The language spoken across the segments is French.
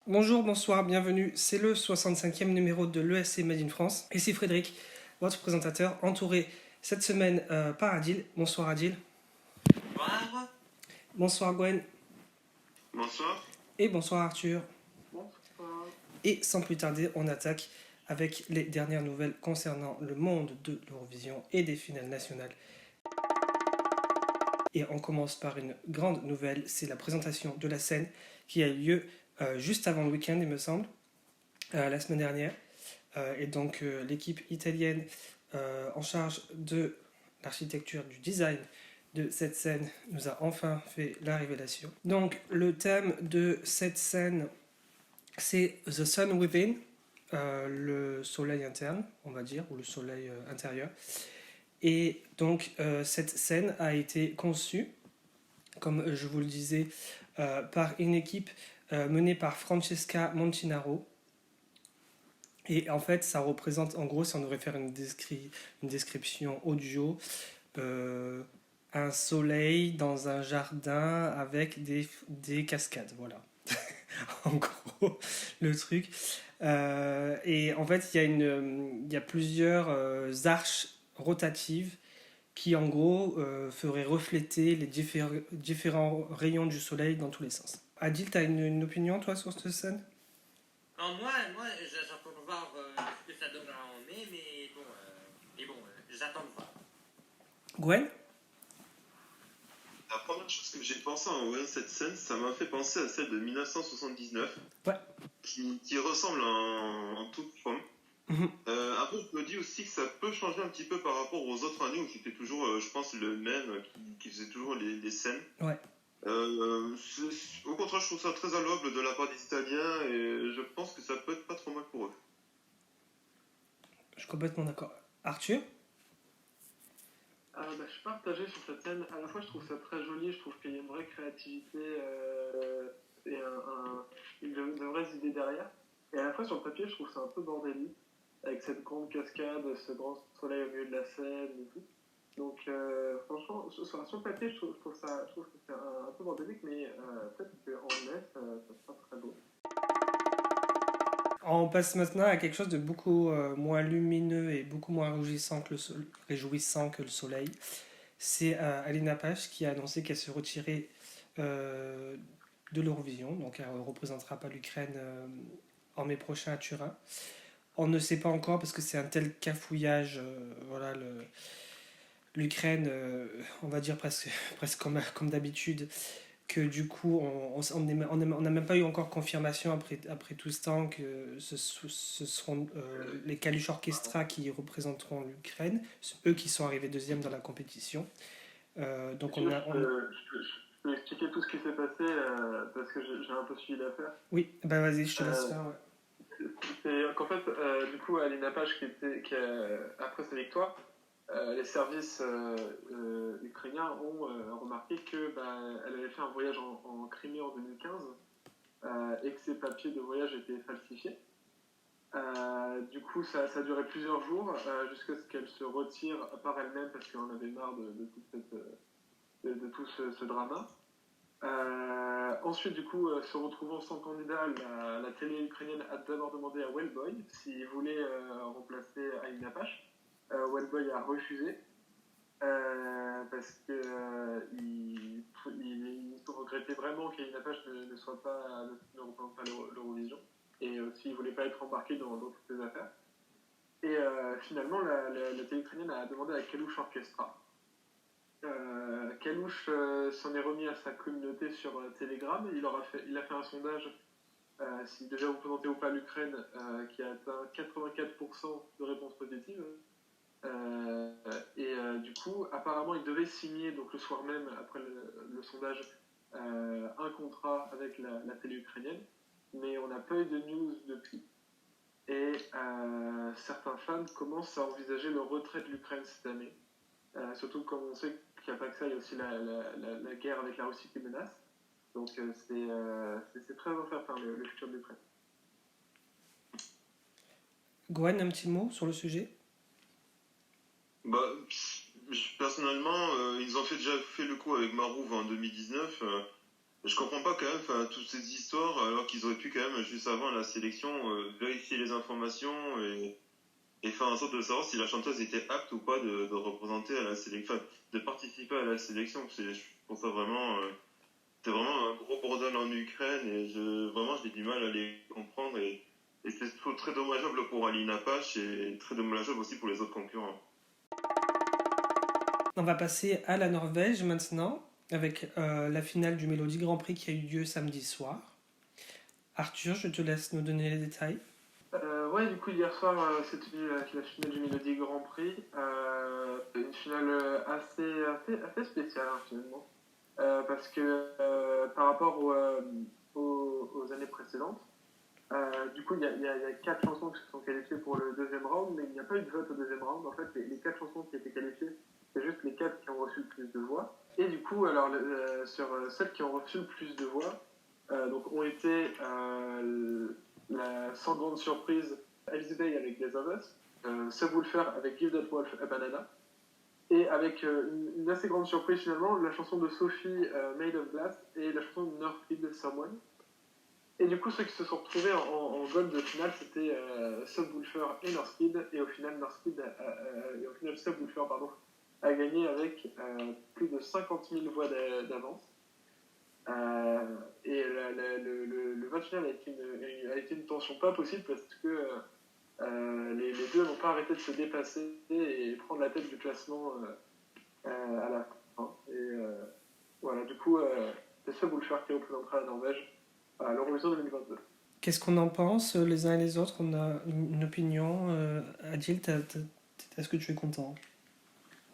Bonjour, bonsoir, bienvenue. C'est le 65e numéro de l'ESC Made in France. Ici Frédéric, votre présentateur, entouré cette semaine par Adil. Bonsoir Adil. Bonsoir. Bonsoir Gwen. Bonsoir. Et bonsoir Arthur. Bonsoir. Et sans plus tarder, on attaque avec les dernières nouvelles concernant le monde de l'Eurovision et des finales nationales. Et on commence par une grande nouvelle, c'est la présentation de la scène qui a eu lieu juste avant le week-end, il me semble, la semaine dernière. Et donc l'équipe italienne en charge de l'architecture, du design de cette scène nous a enfin fait la révélation. Donc le thème de cette scène, c'est The Sun Within, le soleil interne, on va dire, ou le soleil intérieur. Et donc cette scène a été conçue, comme je vous le disais, par une équipe menée par Francesca Montinaro. Et en fait, ça représente, en gros, si on devrait faire une description audio, un soleil dans un jardin avec des cascades, voilà. En gros, le truc. Et en fait, il y a plusieurs arches rotatives qui, en gros, feraient refléter les différents rayons du soleil dans tous les sens. Adil, tu as une opinion, toi, sur cette scène ? Alors moi j'attends de voir ce que ça donnera en mai, mais bon, j'attends de voir. Gwen ? La première chose que j'ai pensé en voyant cette scène, ça m'a fait penser à celle de 1979, Ouais. qui ressemble en toute forme. Après, je me dis aussi que ça peut changer un petit peu par rapport aux autres années où c'était toujours, je pense, le même qui faisait toujours les scènes. Ouais. Au contraire, je trouve ça très louable de la part des Italiens et je pense que ça peut être pas trop mal pour eux. Je suis complètement d'accord. Arthur ? Je suis partagé sur cette scène. À la fois, je trouve ça très joli, je trouve qu'il y a une vraie créativité et de vraies idées derrière. Et à la fois, sur le papier, je trouve ça un peu bordélique, avec cette grande cascade, ce grand soleil au milieu de la scène et tout. Donc, franchement, sur le papier, je trouve que c'est un peu bordélique, mais peut-être qu'en mai, ça sera très beau. On passe maintenant à quelque chose de beaucoup moins lumineux et beaucoup moins réjouissant que le soleil. C'est Alina Pash qui a annoncé qu'elle se retirait de l'Eurovision, donc elle ne représentera pas l'Ukraine en mai prochain à Turin. On ne sait pas encore parce que c'est un tel cafouillage, voilà, l'Ukraine, on va dire presque comme d'habitude, que du coup on n'a même pas eu encore confirmation après tout ce temps que ce seront les Kalush Orchestra qui représenteront l'Ukraine, eux qui sont arrivés deuxième dans la compétition. Donc je peux expliquer tout ce qui s'est passé parce que j'ai un peu suivi l'affaire. Oui, bah vas-y, je te laisse faire. Ouais. C'est qu'en fait, du coup, Alina Pash, après sa victoire, les services ukrainiens ont remarqué qu'elle avait fait un voyage en Crimée en 2015 et que ses papiers de voyage étaient falsifiés. Du coup, ça a duré plusieurs jours jusqu'à ce qu'elle se retire par elle-même parce qu'elle en avait marre de tout ce drama. Ensuite, du coup, se retrouvant sans candidat, la télé ukrainienne a d'abord demandé à Wellboy s'il voulait remplacer Alina Pash. Wellboy a refusé parce qu'il regrettait vraiment qu'Alina Pash ne représente pas l'Eurovision et aussi il voulait pas être embarqué dans toutes ces affaires. Et finalement, la télé ukrainienne a demandé à Kalush Orchestra. Kalush s'en est remis à sa communauté sur Telegram. Il a fait un sondage s'il devait représenter ou pas l'Ukraine qui a atteint 84% de réponses positives. Du coup, apparemment, il devait signer donc le soir même, après le sondage, un contrat avec la télé ukrainienne. Mais on n'a pas eu de news depuis. Et certains fans commencent à envisager le retrait de l'Ukraine cette année. Surtout comme on sait qu'il n'y a pas que ça, il y a aussi la guerre avec la Russie qui menace. Donc c'est très incertain le futur de l'Ukraine. Gwen, un petit mot sur le sujet ? Bah, personnellement, ils ont déjà fait le coup avec Marouv en 2019. Je comprends pas quand même, enfin, toutes ces histoires, alors qu'ils auraient pu quand même, juste avant la sélection, vérifier les informations et faire en sorte de savoir si la chanteuse était apte ou pas de représenter à la sélection, enfin, de participer à la sélection. Je trouve ça vraiment, c'est vraiment un gros bordel en Ukraine et vraiment, j'ai du mal à les comprendre et c'est surtout très dommageable pour Alina Pache et très dommageable aussi pour les autres concurrents. On va passer à la Norvège maintenant, avec la finale du Mélodie Grand Prix qui a eu lieu samedi soir. Arthur, je te laisse nous donner les détails. Ouais, du coup, hier soir, c'était la finale du Mélodie Grand Prix. Une finale assez spéciale, hein, finalement. Parce que par rapport aux années précédentes, du coup, il y a 4 chansons qui se sont qualifiées pour le deuxième round, mais il n'y a pas eu de vote au deuxième round. En fait, les 4 chansons qui étaient qualifiées, c'est juste les 4 qui ont reçu le plus de voix. Et du coup, alors, sur celles qui ont reçu le plus de voix, donc ont été sans grande surprise, Elsie Day avec Les of Us, Subwoofer avec Give That Wolf a Banana, et avec une assez grande surprise finalement, la chanson de Sophie, Made of Glass, et la chanson de Northfield, Someone. Et du coup, ceux qui se sont retrouvés en gold de finale, c'était Subwoofer et Northfield, et au final, Subwoofer a gagné avec plus de 50 000 voix d'avance. Et le vote final a été une tension pas possible parce que les deux n'ont pas arrêté de se dépasser et prendre la tête du classement à la fin. Et voilà, du coup, c'est Subwoofer qui représentera la Norvège à l'Eurovision 2022. Qu'est-ce qu'on en pense les uns et les autres? On a une opinion. Adil, est-ce que tu es content?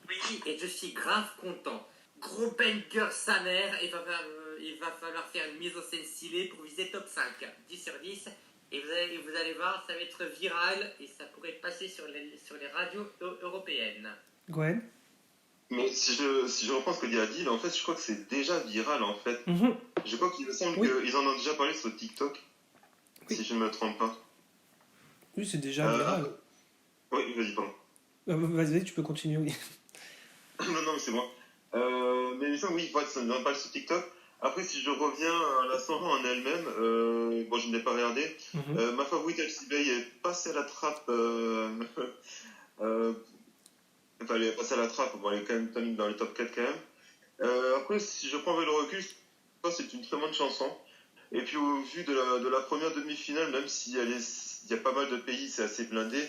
Oui, et je suis grave content. Gros banger sa mère, il va falloir faire une mise en scène stylée pour viser top 5. 10 sur 10. Et vous allez voir, ça va être viral et ça pourrait passer sur les radios européennes. Gwen? Mais si je reprends ce que dit Adil, en fait, je crois que c'est déjà viral, en fait. Je crois qu'il me semble qu'ils en ont déjà parlé sur TikTok, si je ne me trompe pas. Oui, c'est déjà viral. Oui, vas-y, pardon. Vas-y, tu peux continuer, oui. non, mais c'est bon. Mais il me semble, oui, ça en parle sur TikTok. Après, si je reviens à la soirée en elle-même, bon, je ne l'ai pas regardé. Ma favorite, Elsie Bay, est passée à la trappe. Enfin, elle est passée à la trappe. Bon, elle est quand même terminée dans les top 4 quand même. Après, si je prends avec le recul, je pense que c'est une très bonne chanson. Et puis, au vu de la première demi-finale, même s'il y a pas mal de pays, c'est assez blindé,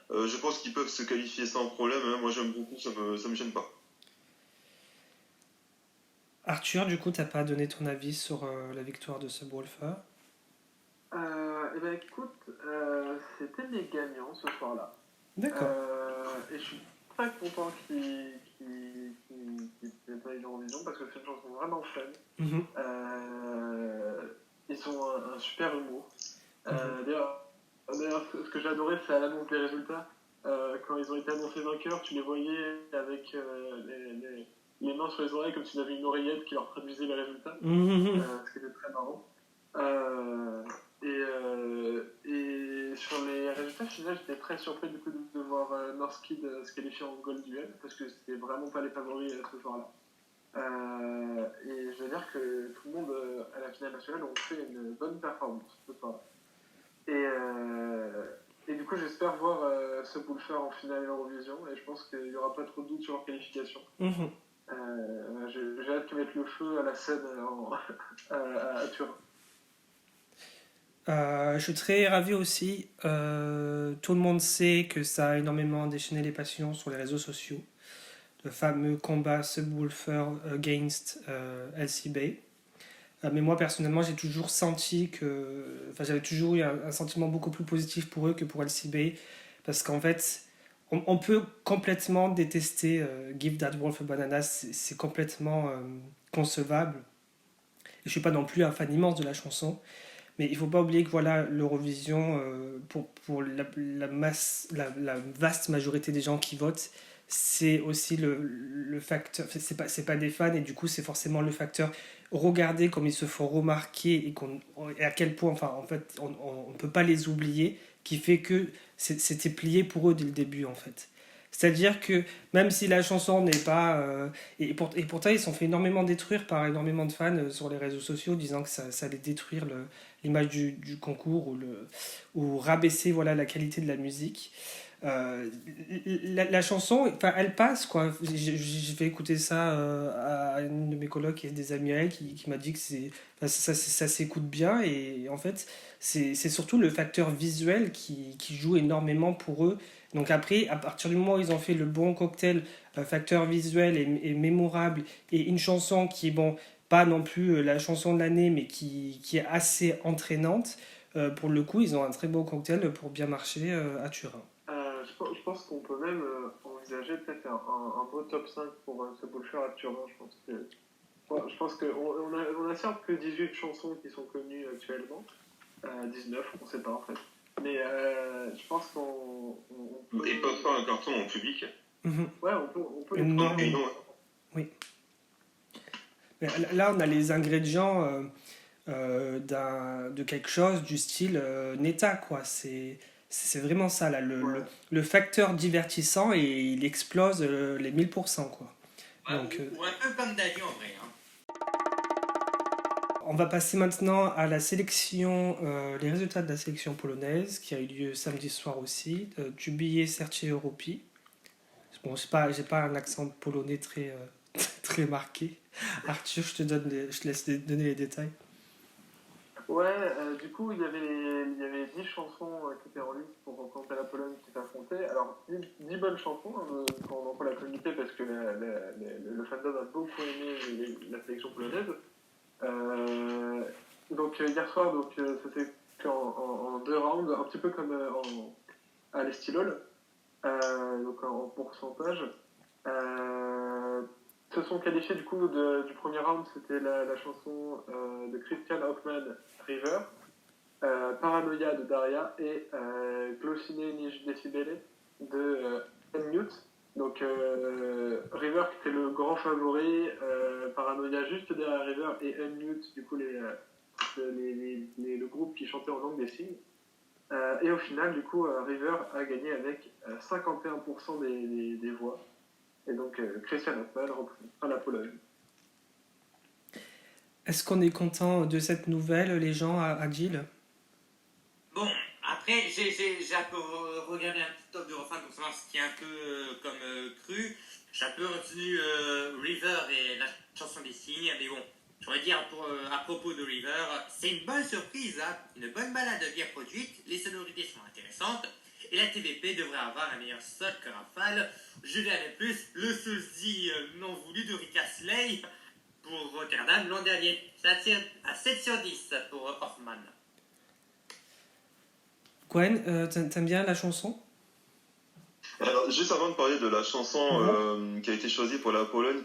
je pense qu'ils peuvent se qualifier sans problème. Hein. Moi, j'aime beaucoup, ça me gêne pas. Arthur, du coup, t'as pas donné ton avis sur la victoire de Subwoofer? Eh ben écoute, c'était les gagnants ce soir-là. D'accord. Et je suis très content qu'ils aient pas eu l'Eurovision parce que c'est une chanson vraiment fun. Ils ont un super humour. D'ailleurs, ce que j'ai adoré, c'est à l'annonce des résultats. Quand ils ont été annoncés vainqueurs, tu les voyais avec les mains sur les oreilles comme s'ils avaient une oreillette qui leur traduisait les résultats. Ce qui était très marrant. Et sur les résultats finaux, j'étais très surpris du coup de voir Northkid se qualifier en gold duel parce que c'était vraiment pas les favoris ce soir-là. Et je veux dire que tout le monde à la finale nationale ont fait une bonne performance ce soir-là. Et du coup, j'espère voir Subwoofer en finale Eurovision et je pense qu'il n'y aura pas trop de doute sur leur qualification. J'ai hâte qu'ils mettent le feu à la scène à Turin. Je suis très ravi aussi. Tout le monde sait que ça a énormément déchaîné les passions sur les réseaux sociaux. Le fameux combat Subwoofer against Elsie Bay. Mais moi personnellement, j'ai toujours senti que. Enfin, j'avais toujours eu un sentiment beaucoup plus positif pour eux que pour Elsie Bay. Parce qu'en fait, on peut complètement détester Give That Wolf a Banana. C'est complètement concevable. Et je ne suis pas non plus un fan immense de la chanson. Mais il ne faut pas oublier que voilà, l'Eurovision, pour la vaste majorité des gens qui votent, c'est aussi le facteur. C'est pas des fans, et du coup, c'est forcément le facteur. Regarder comme ils se font remarquer et à quel point, enfin, en fait, on ne peut pas les oublier, qui fait que c'était plié pour eux dès le début, en fait. C'est-à-dire que même si la chanson n'est pas... et pourtant, ils se sont fait énormément détruire par énormément de fans sur les réseaux sociaux, disant que ça allait détruire l'image du concours ou rabaisser voilà, la qualité de la musique. La chanson, enfin, elle passe, quoi. Je vais écouter ça à une de mes colocs et des amis à elle qui m'a dit que enfin, ça s'écoute bien. Et en fait, c'est surtout le facteur visuel qui joue énormément pour eux. Donc après, à partir du moment où ils ont fait le bon cocktail, facteur visuel et mémorable, et une chanson qui est, bon, pas non plus la chanson de l'année, mais qui est assez entraînante, pour le coup, ils ont un très beau cocktail pour bien marcher à Turin. Je pense qu'on peut même envisager peut-être un beau top 5 pour ce Butcher à Turin. Je pense qu'on a certes que 18 chansons qui sont connues actuellement. 19, on ne sait pas en fait. Mais je pense qu'on peut... Ils peuvent faire un carton en public. Ouais, on peut les Non, trouver. oui. Mais là, on a les ingrédients de quelque chose du style Neta, quoi. C'est vraiment ça, là. Ouais. Le facteur divertissant, et il explose les 1000%, quoi. Ouais, Donc, ou un peu comme David en vrai. Hein. on va passer maintenant à la sélection, les résultats de la sélection polonaise, qui a eu lieu samedi soir aussi, du billet Serce Europi. Bon, j'ai pas un accent polonais très, très marqué. Arthur, je te laisse donner les détails. Ouais, du coup, il y avait 10 chansons qui étaient en liste pour représenter la Pologne qui s'affrontait. Alors, 10 bonnes chansons, quand on la communiquer, parce que le fandom a beaucoup aimé la sélection polonaise. Donc, hier soir, ça s'est fait en 2 rounds, un petit peu comme à l'Estilol, donc en pourcentage. Se sont qualifiés du coup du premier round, c'était la chanson de Christian Hoffman, River, Paranoia de Daria et Glocine Niche Decibele de Mute. Donc River qui était le grand favori, Paranoia juste derrière River et Mute, du coup le groupe qui chantait en langue des signes. Et au final, du coup, River a gagné avec 51% des voix. Et donc, Christian Hoffman représentera la Pologne. Est-ce qu'on est content de cette nouvelle, les gens, à Gilles? Bon, après, j'ai un peu regardé un petit top de refrain pour savoir ce qui est un peu comme cru. J'ai un peu retenu River et la chanson des signes, mais bon, j'aurais dire à propos de River, c'est une bonne surprise, hein, une bonne balade bien produite, les sonorités sont intéressantes, et la TVP devrait avoir un meilleur sol que Rafale. Je dirais plus, le sosie non voulu de Rika Slay pour Rotterdam l'an dernier. Ça tire à 7 sur 10 pour Hoffman. Gwen, t'aimes bien la chanson? Alors, juste avant de parler de la chanson qui a été choisie pour la Pologne,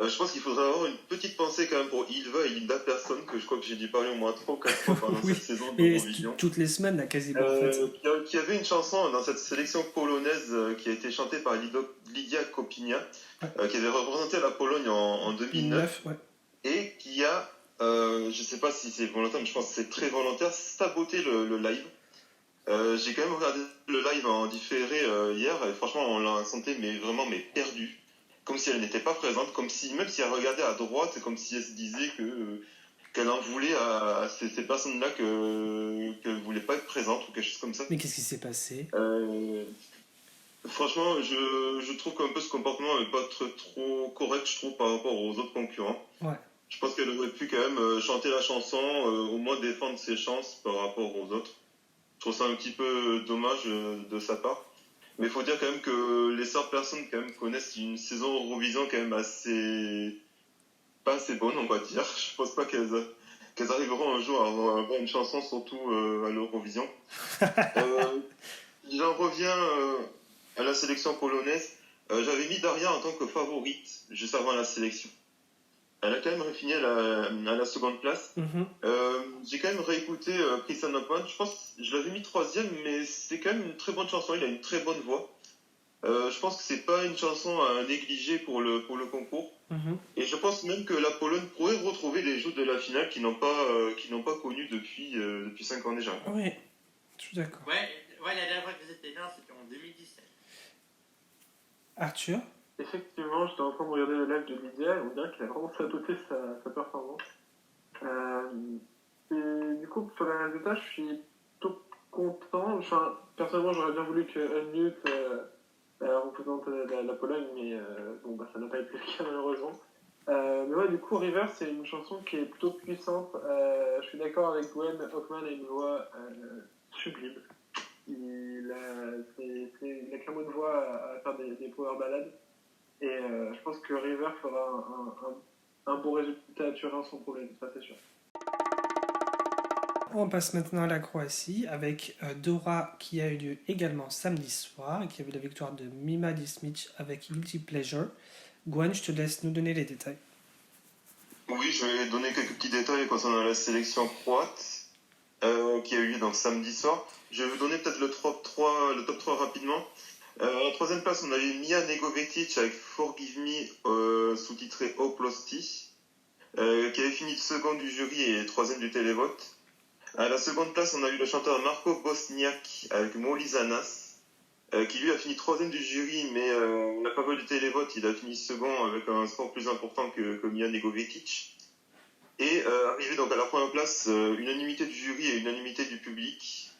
je pense qu'il faudrait avoir une petite pensée quand même pour Ylva et Hilda Persson, que je crois que j'ai dû parler au moins 3 ou 4 fois pendant Oui, cette saison mais d'Eurovision. toutes les semaines, là, quasiment, en fait. Qui avait une chanson dans cette sélection polonaise qui a été chantée par Lidia Kopina, qui avait représenté la Pologne en 2009, ouais. et qui a, je sais pas si c'est volontaire, mais je pense que c'est très volontaire, saboté le live. J'ai quand même regardé le live en différé hier, et franchement on l'a senti mais perdue, comme si elle n'était pas présente, comme si même si elle regardait à droite, c'est comme si elle se disait qu'elle en voulait à ces personnes-là qu'elle ne voulait pas être présente ou quelque chose comme ça. Mais qu'est-ce qui s'est passé? Franchement, je trouve qu'un peu ce comportement n'est pas trop correct, je trouve, par rapport aux autres concurrents. Ouais. Je pense qu'elle aurait pu quand même chanter la chanson, au moins défendre ses chances par rapport aux autres. Je trouve ça un petit peu dommage de sa part. Mais il faut dire quand même que les seules personnes quand même connaissent une saison Eurovision quand même pas assez bonne, on va dire. Je pense pas qu'elles arriveront un jour à avoir une chanson, surtout à l'Eurovision. J'en reviens à la sélection polonaise. J'avais mis Daria en tant que favorite juste avant la sélection. Elle a quand même fini à la seconde place. J'ai quand même réécouté Christian Hoffman. Je pense que je l'avais mis 3e, mais c'est quand même une très bonne chanson. Il a une très bonne voix. Je pense que c'est pas une chanson à négliger pour le concours. Et je pense même que la Pologne pourrait retrouver les joueurs de la finale qui n'ont pas connu depuis 5 ans déjà. Oui, je suis d'accord. Ouais, la dernière fois que j'étais là, c'était en 2017. Arthur? Effectivement, j'étais en train de regarder le live de Lydia et on dirait qu'il a vraiment saboté sa performance. Et du coup, pour le résultat, je suis plutôt content. Enfin, personnellement, j'aurais bien voulu que Unmute représente la Pologne, mais bon, bah, ça n'a pas été le cas malheureusement. Mais ouais, du coup, River, c'est une chanson qui est plutôt puissante. Je suis d'accord avec Gwen, Hoffman a une voix sublime. Il a clairement une voix à faire des power ballades. Et je pense que River fera un bon résultat à Turin sans problème, ça c'est sûr. On passe maintenant à la Croatie avec Dora qui a eu lieu également samedi soir et qui a vu la victoire de Mima Dismic avec Guilty Pleasure. Gwen, je te laisse nous donner les détails. Oui, je vais donner quelques petits détails concernant la sélection croate qui a eu lieu donc samedi soir. Je vais vous donner peut-être le top 3 rapidement. En troisième place, on a eu Mia Negovetic avec Forgive Me, sous-titré Oplosti, qui avait fini second du jury et troisième du télévote. À la seconde place, on a eu le chanteur Marco Bosniak avec Molizanas, qui lui a fini troisième du jury, mais on n'a pas vu du télévote, il a fini second avec un score plus important que Mia Negovetic. Et arrivé donc à la première place, unanimité du jury et unanimité du public,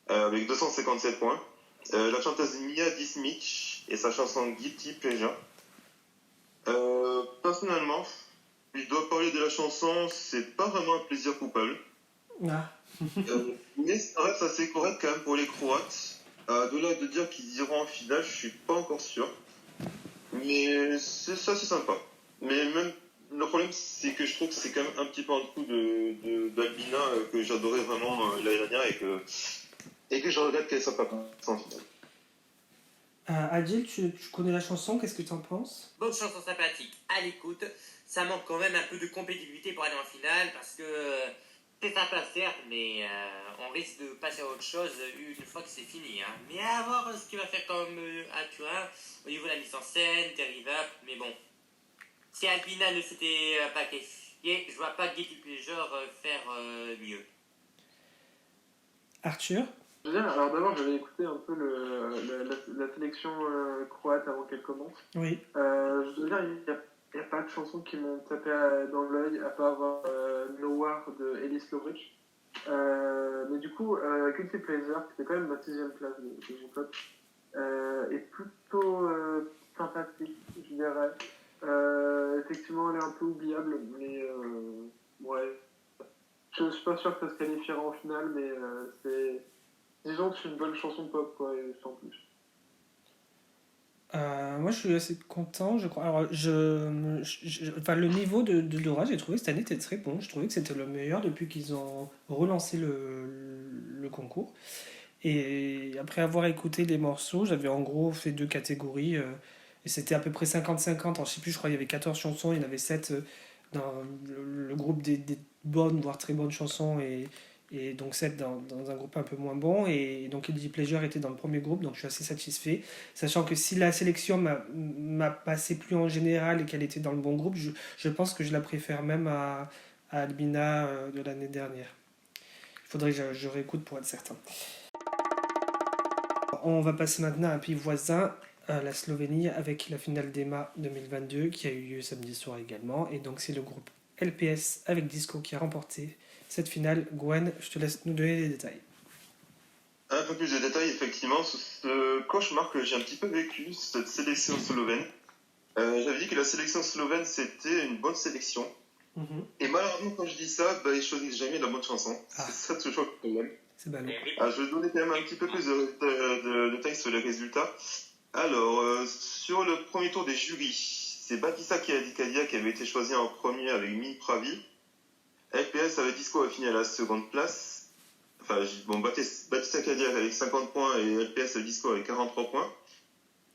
avec 257 points. La chanteuse Mia Dismic et sa chanson Guilty Pleasure. Personnellement, je dois parler de la chanson, c'est pas vraiment un plaisir coupable. Ah. Mais ça reste assez correct quand même pour les Croates. De là de dire qu'ils iront en finale, je suis pas encore sûr. Mais c'est sympa. Mais même le problème, c'est que je trouve que c'est quand même un petit peu en dessous d'Albina que j'adorais vraiment l'année dernière et que je regrette qu'elle soit pas passée en finale. Adil, tu connais la chanson, qu'est-ce que tu en penses? Bonne chanson sympathique, à l'écoute. Ça manque quand même un peu de compétitivité pour aller en finale parce que c'est sympa certes, mais on risque de passer à autre chose une fois que c'est fini. Hein. Mais à voir ce qu'il va faire comme à Turin au niveau de la mise en scène, des revaps, mais bon. Si Albina ne s'était pas qualifiée, je vois pas Guilty Pleasure faire mieux. Arthur? Alors d'abord, j'avais écouté un peu la sélection croate avant qu'elle commence. Oui. Je dois dire, il n'y a pas de chansons qui m'ont tapé dans l'œil, à part Nowhere de Elis Lovric. Mais du coup, Guilty Pleasure, qui était quand même ma 6ème place de mon top, est plutôt sympathique, je dirais. Effectivement, elle est un peu oubliable, mais ouais. Je ne suis pas sûr que ça se qualifiera en finale, mais disons que c'est une bonne chanson pop, quoi, et sans plus. Moi, je suis assez content, je crois. Alors, enfin, le niveau de Dora, j'ai trouvé que cette année était très bon. Je trouvais que c'était le meilleur depuis qu'ils ont relancé le concours. Et après avoir écouté les morceaux, j'avais en gros fait 2 catégories. Et c'était à peu près 50-50. Alors, je sais plus, je crois qu'il y avait 14 chansons. Il y en avait 7 dans le groupe des bonnes, voire très bonnes chansons. Et donc 7 dans un groupe un peu moins bon. Et donc Guilty Pleasure était dans le premier groupe. Donc je suis assez satisfait. Sachant que si la sélection m'a passé plus en général et qu'elle était dans le bon groupe, je pense que je la préfère même à Albina de l'année dernière. Il faudrait que je réécoute pour être certain. On va passer maintenant à un pays voisin, la Slovénie, avec la finale d'EMA 2022 qui a eu lieu samedi soir également. Et donc c'est le groupe LPS avec Disco qui a remporté cette finale. Gwen, je te laisse nous donner les détails. Un peu plus de détails, effectivement, sur ce cauchemar que j'ai un petit peu vécu, cette sélection slovène. J'avais dit que la sélection slovène, c'était une bonne sélection. Et malheureusement, quand je dis ça, ils choisissent jamais la bonne chanson. C'est ça toujours le problème. C'est ballot. Je vais donner quand même un petit peu plus de détails sur les résultats. Alors, sur le premier tour des jurys, c'est Batissa Kadia qui avait été choisi en premier avec Min Pravi. LPS avec Disco a fini à la seconde place. Enfin, Batissa Kadia avec 50 points et LPS avec Disco avec 43 points.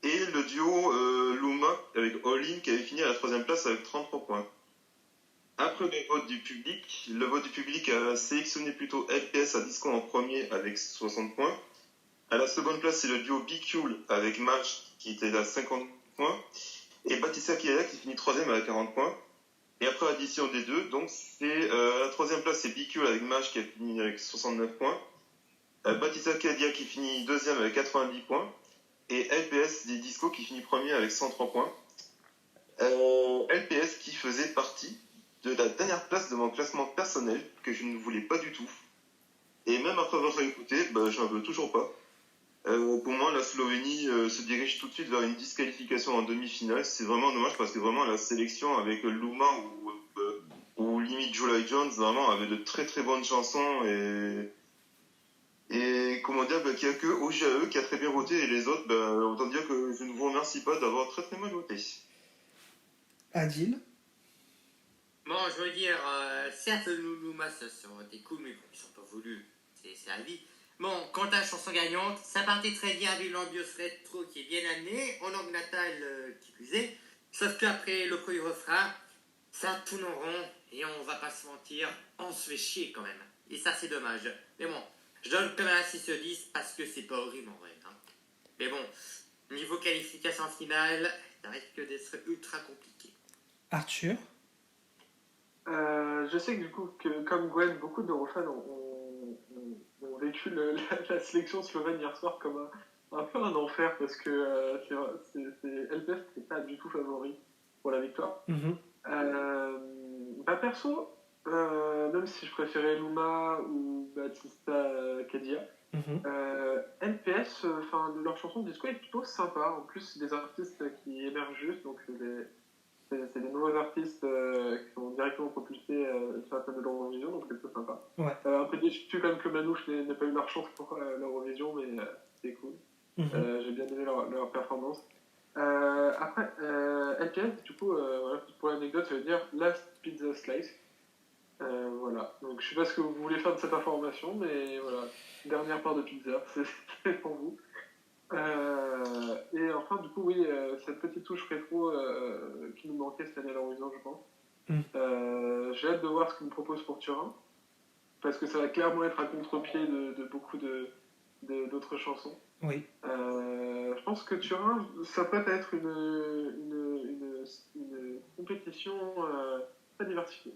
Et le duo Luma avec All In qui avait fini à la troisième place avec 33 points. Après le vote du public a sélectionné plutôt LPS à Disco en premier avec 60 points. À la seconde place, c'est le duo Bicule avec Maj qui était à 50 points. Et Batissa Kadia qui finit troisième avec 40 points. Et après l'addition des deux, donc c'est à la troisième place, c'est Bicule avec Maj qui a fini avec 69 points. Batissa Kadia qui finit deuxième avec 90 points. et LPS des Disco qui finit premier avec 103 points. LPS qui faisait partie de la dernière place de mon classement personnel que je ne voulais pas du tout. Et même après avoir écouté, je n'en veux toujours pas. Pour moi, la Slovénie se dirige tout de suite vers une disqualification en demi-finale. C'est vraiment dommage parce que vraiment la sélection avec Luma ou limite July Jones vraiment avait de très très bonnes chansons et comment dire, qu'il n'y a que OGAE qui a très bien voté et les autres, autant dire que je ne vous remercie pas d'avoir très très mal voté. Adil. Bon, je veux dire, certes, Luma, ça aurait été cool, mais bon, ils sont pas voulus. C'est la vie. Bon, quant à la chanson gagnante, ça partait très bien vu l'ambiance rétro qui est bien amenée, en langue natale qui plus est. Sauf qu'après le premier refrain, ça tourne en rond, et on va pas se mentir, on se fait chier quand même. Et ça, c'est dommage. Mais bon, je donne quand même un 6 sur 10 parce que c'est pas horrible en vrai. Hein. Mais bon, niveau qualification finale, ça risque d'être ultra compliqué. Arthur. Je sais que du coup, comme Gwen, beaucoup d'Eurofans ont vécu la sélection slovène hier soir comme un peu un enfer parce que LPS n'était pas du tout favori pour la victoire. Perso, même si je préférais Luma ou Batista Kadia, LPS, leur chanson de disco est plutôt sympa. En plus, c'est des artistes qui émergent juste, donc c'est des nouveaux artistes qui sont directement propulsés sur la scène de l'Eurovision, donc c'est plutôt sympa. Ouais. Un peu déçu quand même que Manouche n'ait pas eu leur chance pour l'Eurovision, mais c'est cool. J'ai bien aimé leur performance. Après, LPS, du coup, voilà, pour l'anecdote, ça veut dire Last Pizza Slice. Voilà. Donc je sais pas ce que vous voulez faire de cette information, mais voilà. Dernière part de pizza, c'est pour vous. Et enfin, du coup, oui, cette petite touche rétro qui nous manquait cette année à l'Eurovision, je pense. J'ai hâte de voir ce qu'on me propose pour Turin, parce que ça va clairement être à contre-pied de beaucoup d'autres chansons. Oui. Je pense que Turin, ça peut être une compétition très diversifiée.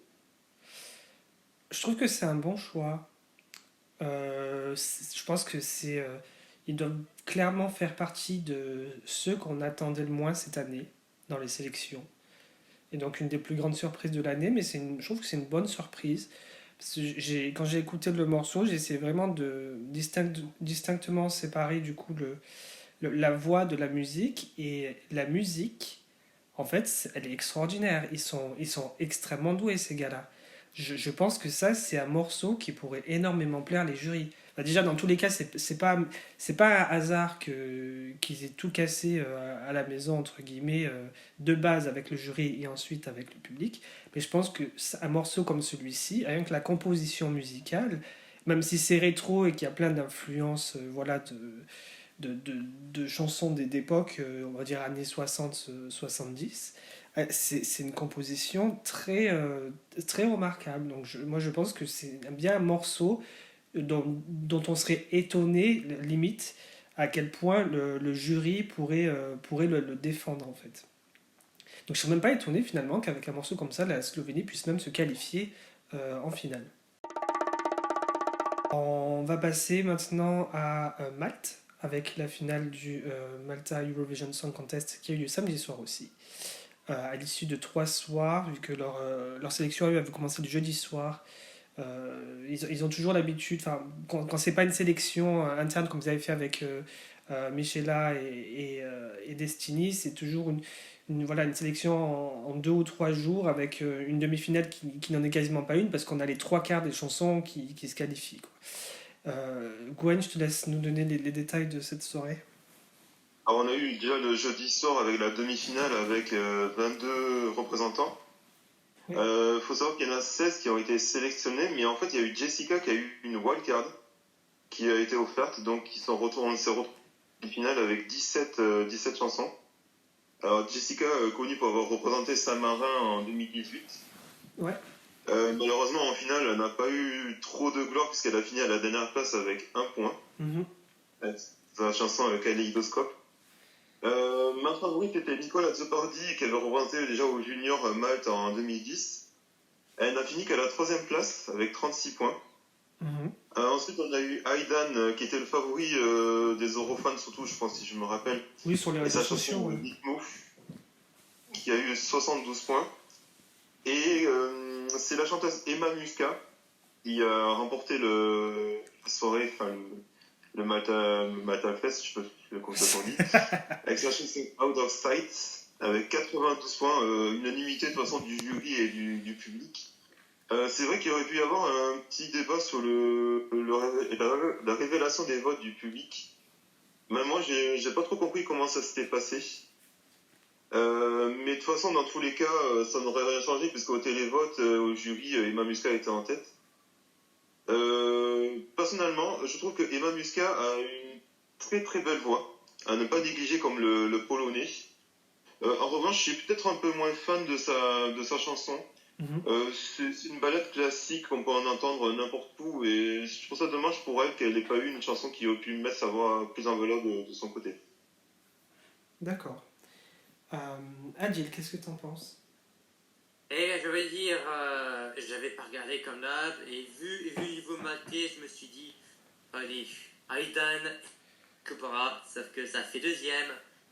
Je trouve que c'est un bon choix. Je pense que ils doivent clairement faire partie de ceux qu'on attendait le moins cette année dans les sélections. Et donc une des plus grandes surprises de l'année, mais je trouve que c'est une bonne surprise. Parce que quand j'ai écouté le morceau, j'ai essayé vraiment de distinctement séparer du coup la voix de la musique. Et la musique, en fait, elle est extraordinaire. Ils sont extrêmement doués, ces gars-là. Je pense que ça, c'est un morceau qui pourrait énormément plaire les jurys. Déjà, dans tous les cas, c'est pas un hasard qu'ils aient tout cassé à la maison, entre guillemets, de base avec le jury et ensuite avec le public. Mais je pense qu'un morceau comme celui-ci, rien que la composition musicale, même si c'est rétro et qu'il y a plein d'influences voilà, de chansons d'époque, on va dire années 60-70, c'est une composition très, très remarquable. Donc moi je pense que c'est bien un morceau dont on serait étonné, limite, à quel point le jury pourrait le défendre en fait. Donc je ne suis même pas étonné finalement qu'avec un morceau comme ça, la Slovénie puisse même se qualifier en finale. On va passer maintenant à Malte, avec la finale du Malta Eurovision Song Contest qui a eu lieu samedi soir aussi. À l'issue de 3 soirs, vu que leur sélection avait commencé le jeudi soir. Ils ont toujours l'habitude, quand c'est pas une sélection interne comme vous avez fait avec Michela et Destiny, c'est toujours une sélection en 2 ou 3 jours avec une demi-finale qui n'en est quasiment pas une parce qu'on a les 3/4 des chansons qui se qualifient, quoi. Gwen, je te laisse nous donner les détails de cette soirée. Alors on a eu déjà le jeudi soir avec la demi-finale avec 22 représentants. Oui. Faut savoir qu'il y en a 16 qui ont été sélectionnés, mais en fait il y a eu Jessica qui a eu une wildcard qui a été offerte, donc on s'est retrouvés en finale avec 17 chansons. Alors Jessica, connue pour avoir représenté Saint-Marin en 2018. Ouais. Malheureusement en finale elle n'a pas eu trop de gloire puisqu'elle a fini à la dernière place avec 1 point. C'est la chanson Kaleidoscope. Ma favorite était Nicola Zopardi qu'elle représentait déjà au Junior Malte en 2010. Elle n'a fini qu'à la 3e place avec 36 points. Ensuite, on a eu Aidan, qui était le favori des Eurofans, surtout, je pense, si je me rappelle. Oui, sur les Et réseaux sa sociaux. chanson Ouais. Ritmo, qui a eu 72 points. Et c'est la chanteuse Emma Muscat qui a remporté la soirée, enfin le Malta Fest, je sais pas comment ça s'en dit, avec sa chanson Out of Sight, avec 92 points, unanimité de toute façon du jury et du public. C'est vrai qu'il aurait pu y avoir un petit débat sur la révélation des votes du public. Mais moi, j'ai pas trop compris comment ça s'était passé. Mais de toute façon, dans tous les cas, ça n'aurait rien changé, puisqu'au télévote, au jury, Emma Muscat était en tête. Personnellement, je trouve que Emma Muscat a une très très belle voix, à ne pas négliger comme le polonais. En revanche, je suis peut-être un peu moins fan de sa chanson. C'est une balade classique qu'on peut en entendre n'importe où, et je trouve ça dommage pour elle qu'elle n'ait pas eu une chanson qui aurait pu mettre sa voix plus en valeur de son côté. D'accord. Adil, qu'est-ce que t'en penses? Et je vais dire, j'avais pas regardé comme d'hab, et vu le niveau maté, je me suis dit, allez, Aidan, Kupara, sauf que ça fait deuxième.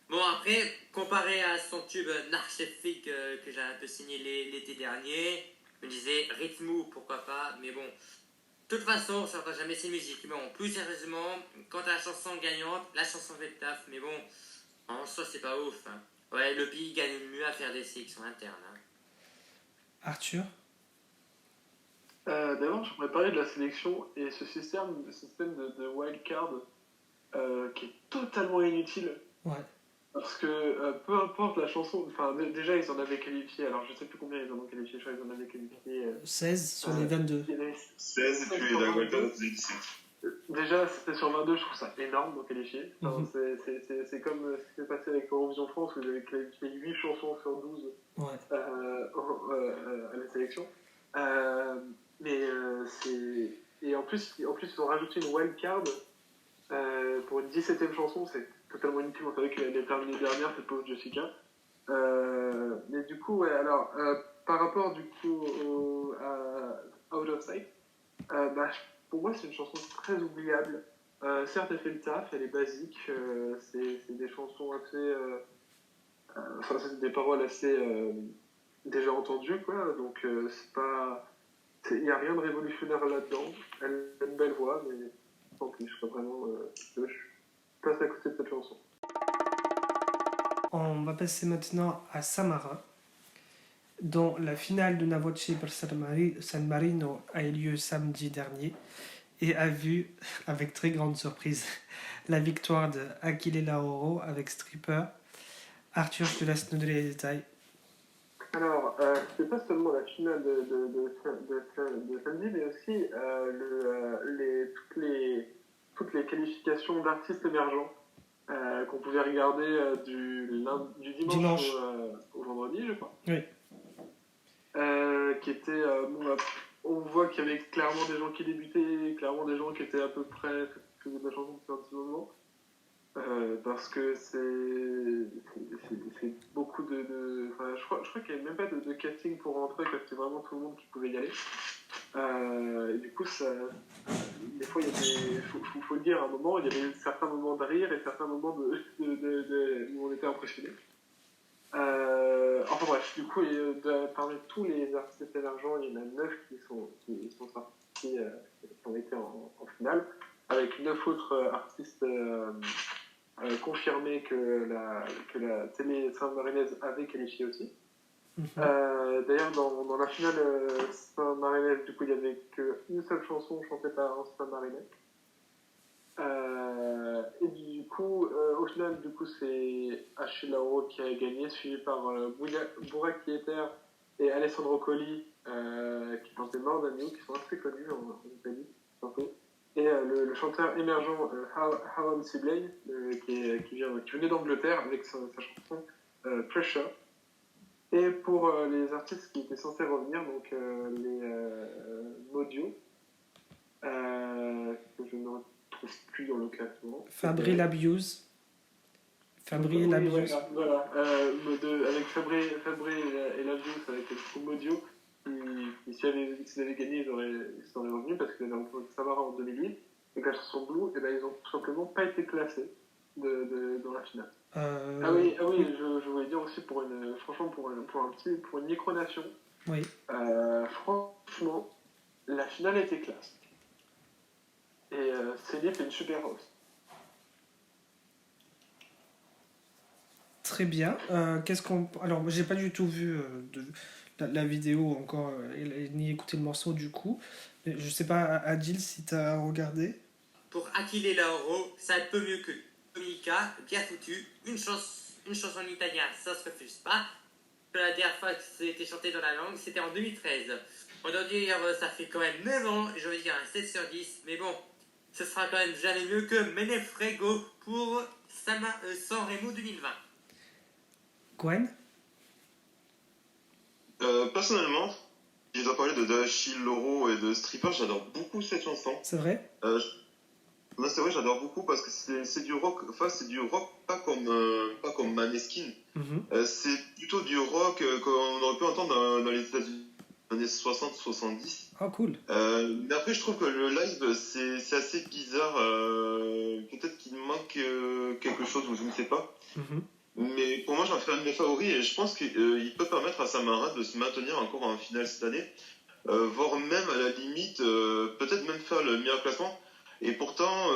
Bon, après, comparé à son tube Narchefik que j'ai un peu signé l'été dernier, je me disais, Rhythmou, pourquoi pas, mais bon, de toute façon, je n'entends jamais ces musiques. Mais bon, plus sérieusement, quand t'as la chanson gagnante, la chanson fait le taf, mais bon, en soi, c'est pas ouf. Hein. Ouais, le pays gagne mieux à faire des sélections internes. Hein. Arthur? D'abord, je pourrais parler de la sélection et ce système de wildcard qui est totalement inutile. Ouais. Parce que peu importe la chanson, enfin déjà ils en avaient qualifié, alors je sais plus combien ils en ont qualifié, je crois qu'ils en avaient qualifié 16 sur les 22. il y avait 16 et puis la Guadeloupe faisait 17. Déjà, c'était sur 22, je trouve ça énorme d'en qualifier. Enfin, c'est comme ce qui s'est passé avec Eurovision France, où ils avaient qualifié 8 chansons sur 12 Ouais. à la sélection. Et en plus, ils ont rajouté une wildcard pour une 17ème chanson, c'est totalement inutile. On savait qu'elle allait terminer dernière, cette pauvre Jessica. Mais du coup, ouais, alors, par rapport du coup à Out of Sight, pour moi, c'est une chanson très oubliable. Certes, elle fait le taf, elle est basique, c'est des chansons assez. Enfin, c'est des paroles assez déjà entendues, quoi. Donc, c'est pas. Il n'y a rien de révolutionnaire là-dedans. Elle a une belle voix, mais sans plus, quoi. Vraiment, je passe à côté de cette chanson. On va passer maintenant à Samara, dont la finale de Navoce per San Marino a eu lieu samedi dernier et a vu, avec très grande surprise, la victoire de Achille Lauro avec Stripper. Arthur, je te laisse nous donner les détails. Alors, c'est pas seulement la finale de samedi, mais aussi toutes les qualifications d'artistes émergents qu'on pouvait regarder du dimanche. Au vendredi, je crois. Oui. Qui était, on voit qu'il y avait clairement des gens qui débutaient, clairement des gens qui étaient à peu près faisaient de la chanson depuis un petit moment. Parce que c'est beaucoup enfin, je crois qu'il n'y avait même pas de casting pour rentrer, que c'était vraiment tout le monde qui pouvait y aller. Et du coup, des fois, il y avait, faut le dire, à un moment, il y avait certains moments de rire et certains moments où on était impressionné. Enfin bref, du coup, parmi tous les artistes émergents, il y en a 9 qui sont sortis, qui ont été en finale, avec 9 autres artistes confirmé que la télé saint-marinaise avait qualifié aussi. D'ailleurs, dans la finale saint-marinaise, du coup, il n'y avait qu'une seule chanson chantée par un saint-marinais. Et du coup, au final, du coup, c'est Achille Lauro qui a gagné, suivi par Burak Yeter et Alessandro Colli, qui chantaient More Than You, qui sont assez connus en Italie, surtout. Et le chanteur émergent Harold Sibley, qui venait d'Angleterre avec sa chanson Pressure. Et pour les artistes qui étaient censés revenir, donc les Modio, que je ne retrouve plus dans le classement. Fabri Labuse. Voilà. Avec Fabri et Labuse, avec le groupe Modio. s'ils avaient gagné, ils seraient revenus parce qu'ils avaient rencontré Samara en 2008. Et que la chanson Blue, eh ben, ils ont tout simplement pas été classés dans la finale. Ah oui, je voulais dire aussi franchement pour une micronation. Oui. Franchement, la finale était classe. Et Céline fait une super hausse. Très bien. Alors, j'ai pas du tout vu la vidéo encore, ni écouté le morceau du coup. Mais je sais pas, Adil, si t'as regardé. Pour Achille Lauro, ça ne peut mieux que Dominica, bien foutu, une chanson en italien, ça se refuse pas. La dernière fois que c'était chanté dans la langue, c'était en 2013. On doit dire, ça fait quand même 9 ans, je vais dire un 7 sur 10, mais bon, ce sera quand même jamais mieux que Menefrego pour San Remo 2020. Gwen? Personnellement, si je dois parler de Achille Lauro et de Stripper, j'adore beaucoup cette chanson. C'est vrai? Moi, c'est vrai, j'adore beaucoup parce que c'est du rock. Enfin, c'est du rock pas comme Maneskin. C'est plutôt du rock qu'on aurait pu entendre dans les États-Unis dans les années 60-70. Oh, cool. Mais après, je trouve que le live, c'est assez bizarre. Peut-être qu'il manque quelque chose, ou je ne sais pas. Mais pour moi, j'en fais un de mes favoris et je pense qu'il peut permettre à Samara de se maintenir encore en finale cette année, voire même à la limite, peut-être même faire le meilleur classement. Et pourtant,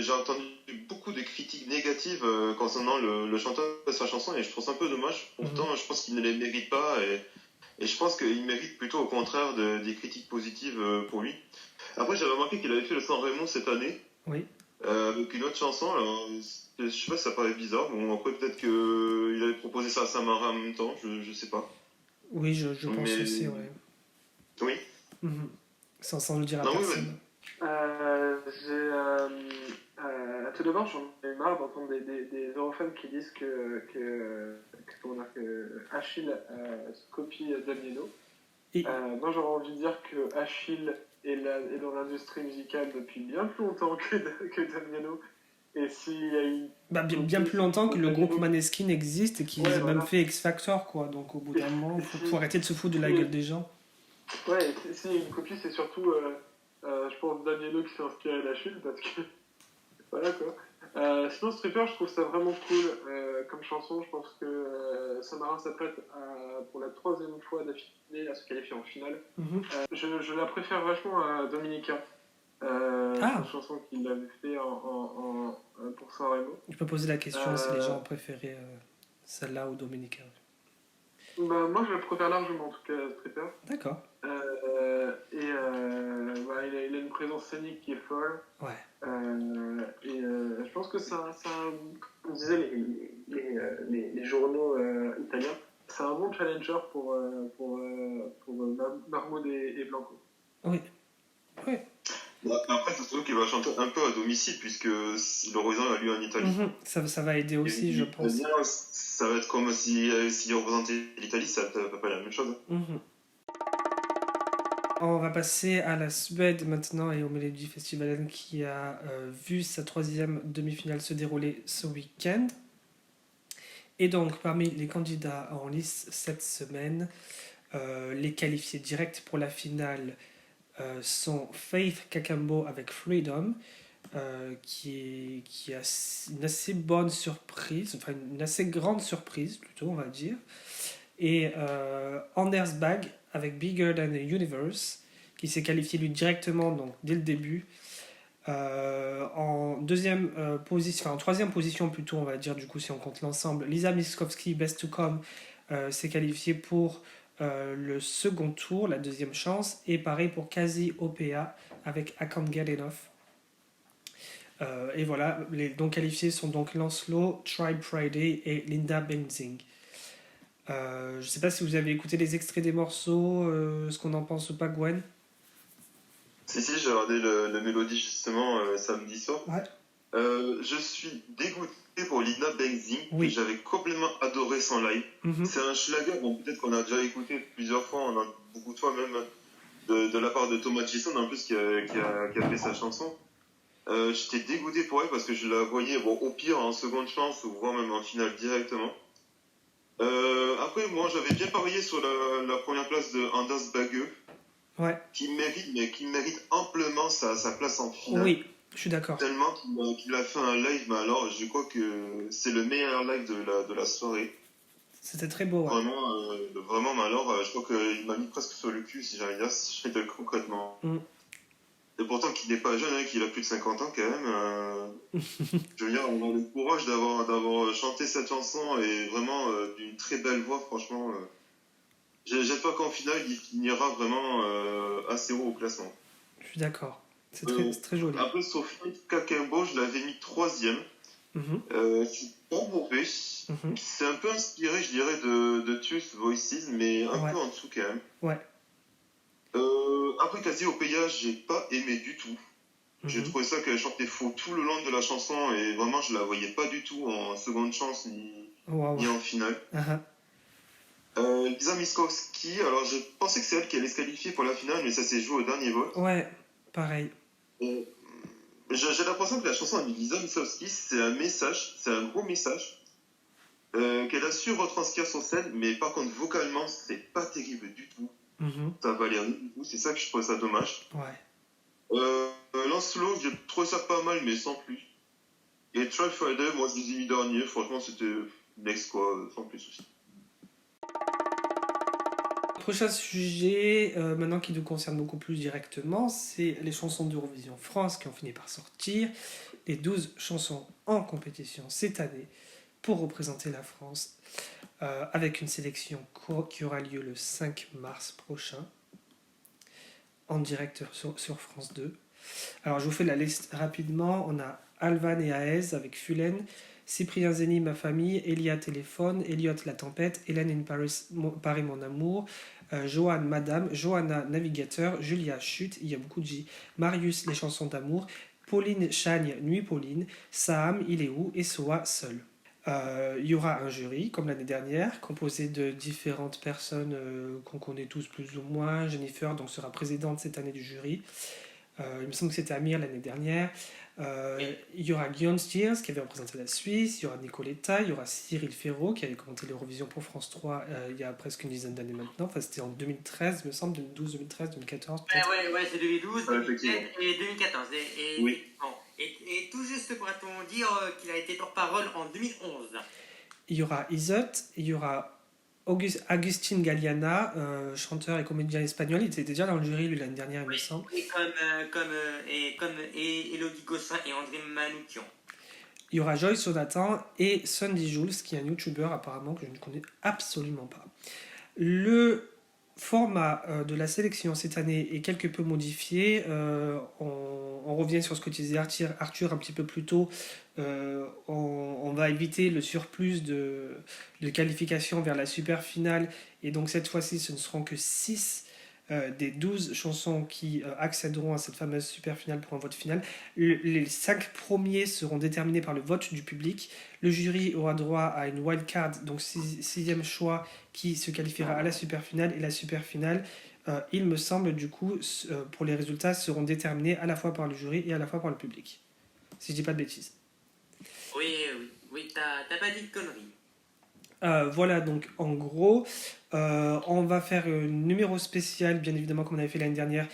j'ai entendu beaucoup de critiques négatives concernant le chanteur de sa chanson et je trouve ça un peu dommage. Pourtant, je pense qu'il ne les mérite pas et je pense qu'il mérite plutôt au contraire des critiques positives pour lui. Après, j'avais remarqué qu'il avait fait le San Remo cette année. Oui. Avec une autre chanson, alors je sais pas si ça paraît bizarre. Bon, après, peut-être qu'il avait proposé ça à Samara en même temps, je sais pas. Oui, je pense aussi, ouais. Oui. Sans le dire à personne. Tout d'abord, j'en ai marre d'entendre des eurofans qui disent que Achille se copie Damiano. Moi, j'aurais envie de dire que Achille est dans l'industrie musicale depuis bien plus longtemps que Damiano. Et s'il y a eu... bien plus longtemps que le groupe Maneskin existe et qu'ils ont même fait X Factor, quoi. Donc au bout d'un moment, il faut arrêter de se foutre de la gueule des gens. Ouais, s'il y a une copie, c'est surtout, je pense, Damiano qui s'est inspiré d'Achille, parce que... Voilà, quoi. Sinon, Stripper, je trouve ça vraiment cool comme chanson. Je pense que Samara s'apprête pour la 3e fois d'affilée à se qualifier en finale. Je la préfère vachement à Dominica. Une chanson qu'il avait fait pour San Remo. Je peux poser la question si les gens préféraient celle-là ou Dominica. Moi, je la préfère largement, en tout cas, Stripper. D'accord. Il a une présence scénique qui est folle. Ouais. Je pense que comme disaient les journaux italiens, c'est un bon challenger pour Marmaud et Blanco. Oui. Après, c'est surtout qu'il va chanter un peu à domicile puisque l'Horizon a lieu en Italie. Ça va aider aussi, je pense. Ça va être comme s'il représentait l'Italie, ça ne peut pas être la même chose. On va passer à la Suède maintenant et au Melody Festival qui a vu sa 3e demi-finale se dérouler ce week-end. Et donc, parmi les candidats en lice cette semaine, les qualifiés directs pour la finale sont Faith Kakambo avec Freedom, qui a une assez bonne surprise, enfin une assez grande surprise plutôt, on va dire. Et Anders Bagge avec Bigger Than the Universe, qui s'est qualifié lui directement donc, dès le début. En 3e position plutôt, on va dire, du coup, si on compte l'ensemble, Lisa Miskovsky, Best to Come, s'est qualifiée pour le second tour, la 2e chance. Et pareil pour Kazi Opea avec I Can't Get Enough. Et voilà, les donc qualifiés sont donc Lancelot, Tribe Friday et Linda Benzing. Je ne sais pas si vous avez écouté les extraits des morceaux, ce qu'on en pense ou pas, Gwen. Si, j'ai regardé le mélodie justement samedi soir. Ouais. Je suis dégoûté pour Linda Benzing. Oui. J'avais complètement adoré son live. C'est un schlager, bon, peut-être qu'on a déjà écouté plusieurs fois, on a beaucoup de fois même de la part de Thomas Jason en plus qui a fait sa chanson. J'étais dégoûté pour elle parce que je la voyais au pire en seconde chance ou voire même en finale directement. Après après, moi, j'avais bien parié sur la première place de Anders Bagge, Ouais, qui mérite amplement sa place en finale. oui, je suis d'accord. Tellement qu'il a fait un live, mais alors, je crois que c'est le meilleur live de la soirée. C'était très beau, ouais. Vraiment, mais alors, je crois qu'il m'a mis presque sur le cul, si j'allais dire, si je vais dire concrètement. Mm. Et pourtant, qu'il n'est pas jeune, hein, qu'il a plus de 50 ans quand même. Je veux dire, on a le courage d'avoir chanté cette chanson et vraiment d'une très belle voix, franchement. J'espère qu'en finale, il finira vraiment assez haut au classement. Je suis d'accord. C'est très joli. Après, Sophie Kakembo, je l'avais mis 3e. Mhm, C'est pas mauvais. mhm. C'est un peu inspiré, je dirais, de Tues Voices, mais un Ouais. peu en dessous quand même. Ouais. Après, quasi au péage, j'ai pas aimé du tout. J'ai Mhm. trouvé ça qu'elle chantait faux tout le long de la chanson et vraiment, je la voyais pas du tout en seconde chance Waouh. ni en finale. Ah, Lisa Miskowski, alors je pensais que c'est elle qui allait se qualifier pour la finale, mais ça s'est joué au dernier vote. ouais, pareil. Et j'ai l'impression que la chanson de Lisa Miskowski, c'est un message, c'est un gros message qu'elle a su retranscrire sur scène, mais par contre, vocalement, c'est pas terrible du tout. Mhm, Ça valait rien du tout, c'est ça que je trouve ça dommage. ouais. Lancelot, j'ai trouvé ça pas mal, mais sans plus. Et Try Friday, moi je les ai mis dernier, franchement, c'était next quoi, sans plus aussi. Prochain sujet, maintenant qui nous concerne beaucoup plus directement, c'est les chansons d'Eurovision France qui ont fini par sortir. Les 12 chansons en compétition cette année pour représenter la France, avec une sélection qui aura lieu le 5 mars prochain, en direct sur France 2. Alors je vous fais la liste rapidement. On a Alvan et Aez avec Fulen, Cyprien Zeni, Ma Famille, Elia Téléphone, Elliot La Tempête, Hélène in Paris Mon Amour, Joanne Madame, Johanna Navigateur, Julia Chute, il y a beaucoup de J, Marius Les Chansons d'amour, Pauline Chagne Nuit Pauline, Saham Il est où et Soa Seul. Il y aura un jury, comme l'année dernière, composé de différentes personnes qu'on connaît tous plus ou moins. Jennifer donc, sera présidente cette année du jury. Il me semble que c'était Amir l'année dernière. Il y aura Guillaume Stiers qui avait représenté la Suisse, il y aura Nicoletta, il y aura Cyril Ferraud qui avait commenté l'Eurovision pour France 3 il y a presque une dizaine d'années maintenant. Enfin, c'était en 2013, il me semble, 2012, 2013, 2014 peut-être. Ouais, c'est 2012, 2013 et 2014. Oui. Et tout juste pourra-t-on dire qu'il a été porte-parole en 2011. Il y aura Izzot, il y aura Agustin Galliana, chanteur et comédien espagnol. Il était déjà dans le jury lui l'année dernière, il me semble. Et comme Elodie Gosselin et André Manoukian. Il y aura Joyce Jonathan et Sunday Jules, qui est un YouTuber apparemment que je ne connais absolument pas. Le format de la sélection cette année est quelque peu modifié. On revient sur ce que disait Arthur un petit peu plus tôt. On va éviter le surplus de qualification vers la super finale. Et donc cette fois-ci, ce ne seront que 6 des 12 chansons qui accéderont à cette fameuse super finale pour un vote final. Les 5 premiers seront déterminés par le vote du public. Le jury aura droit à une wildcard, donc 6e choix, qui se qualifiera à la super finale. Et la super finale, il me semble, du coup, pour les résultats, seront déterminés à la fois par le jury et à la fois par le public. Si je dis pas de bêtises. Oui, t'as pas dit de conneries. Voilà, donc en gros, on va faire un numéro spécial, bien évidemment, comme on avait fait l'année dernière,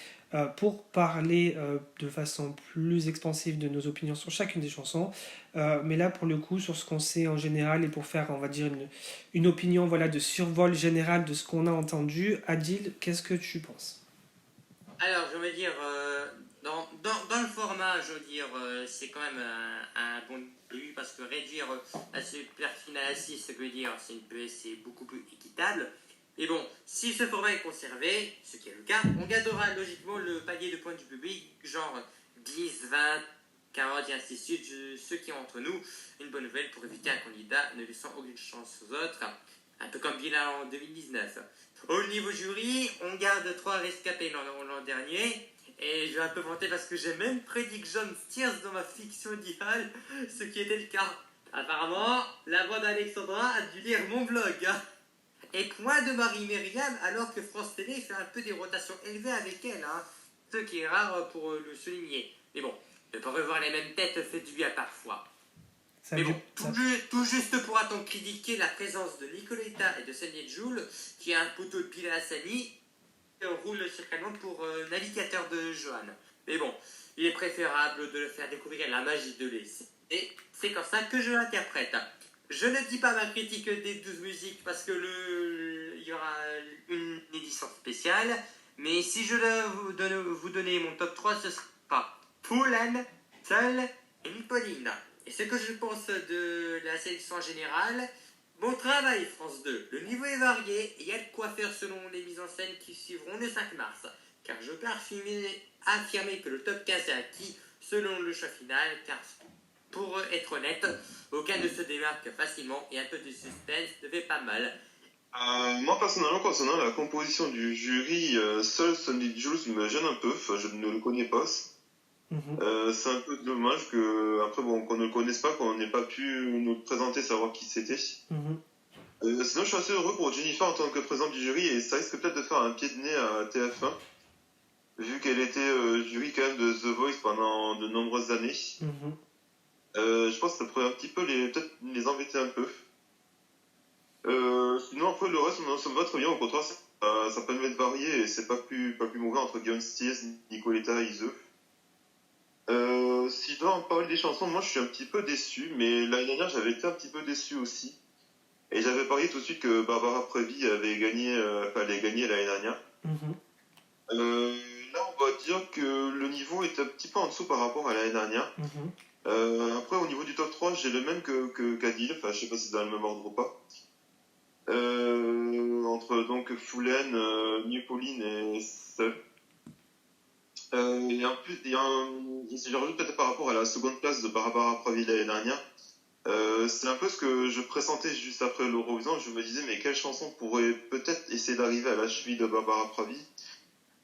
pour parler de façon plus expansive de nos opinions sur chacune des chansons. Mais là, pour le coup, sur ce qu'on sait en général et pour faire, on va dire, une opinion voilà, de survol général de ce qu'on a entendu. Adil, qu'est-ce que tu penses ? Alors, je veux dire, dans le format, je veux dire, c'est quand même un bon début parce que réduire la super finale à 6, ça veut dire, c'est beaucoup plus équitable. Et bon, si ce format est conservé, ce qui est le cas, on gardera logiquement le palier de points du public, genre 10, 20, 40 et ainsi de suite, ce qui est entre nous une bonne nouvelle pour éviter un candidat ne laissant aucune chance aux autres, un peu comme Bilal en 2019. Au niveau jury, on garde 3 rescapés l'an dernier. Et je vais un peu vanter parce que j'ai même prédit que John Stiers dans ma fiction d'Ival, ce qui était le cas. Apparemment, la voix d'Alexandra a dû lire mon blog. Et point de Marie-Myriam, alors que France Télé fait un peu des rotations élevées avec elle. Ce qui est rare pour le souligner. Mais bon, ne pas revoir les mêmes têtes fait du bien parfois. Ça Mais veut- bon, ça- tout juste pourra-t-on critiquer la présence de Nicoletta et de Sandy Joule, qui est un poteau de Pilar Hassani, et roule certainement pour navigateur de Johan. Mais bon, il est préférable de le faire découvrir la magie de l'essai. Et c'est comme ça que je l'interprète. Je ne dis pas ma critique des 12 musiques parce que il y aura une édition spéciale. Mais si je dois vous donner mon top 3, ce sera Poulen, Seul et Nippoline. Et ce que je pense de la sélection générale, bon travail France 2. Le niveau est varié et il y a de quoi faire selon les mises en scène qui suivront le 5 mars. Car je peux affirmer que le top 15 est acquis selon le choix final, car pour être honnête, aucun ne se démarque facilement et un peu de suspense ne fait pas mal. Moi personnellement, concernant la composition du jury, seul Sonny Jules me gêne un peu, enfin, je ne le connais pas. Mhm. C'est un peu dommage que, après, bon, qu'on ne le connaisse pas, qu'on n'ait pas pu nous présenter, savoir qui c'était. Mhm. Sinon, je suis assez heureux pour Jennifer en tant que présidente du jury et ça risque peut-être de faire un pied de nez à TF1, vu qu'elle était jury quand même de The Voice pendant de nombreuses années. Mhm. Je pense que ça pourrait un petit peu peut-être les embêter un peu. Sinon, après, le reste, ça me va très bien. Au contraire, ça permet de varier et c'est pas plus mauvais entre Guillaume Stiers, Nicoletta et Iseux. Si je dois en parler des chansons, moi je suis un petit peu déçu, mais l'année dernière j'avais été un petit peu déçu aussi. Et j'avais parié tout de suite que Barbara Pravi allait gagner l'année dernière. Mhm. Là, on va dire que le niveau est un petit peu en dessous par rapport à l'année dernière. Mhm. Après, au niveau du top 3, j'ai le même qu'Adil, enfin je sais pas si c'est dans le même ordre ou pas. Entre donc Foulen, New Pauline et Seul. Et en plus, si je rajoute peut-être par rapport à la seconde place de Barbara Pravi l'année dernière, c'est un peu ce que je pressentais juste après l'Eurovision. Je me disais, mais quelle chanson pourrait peut-être essayer d'arriver à la cheville de Barbara Pravi?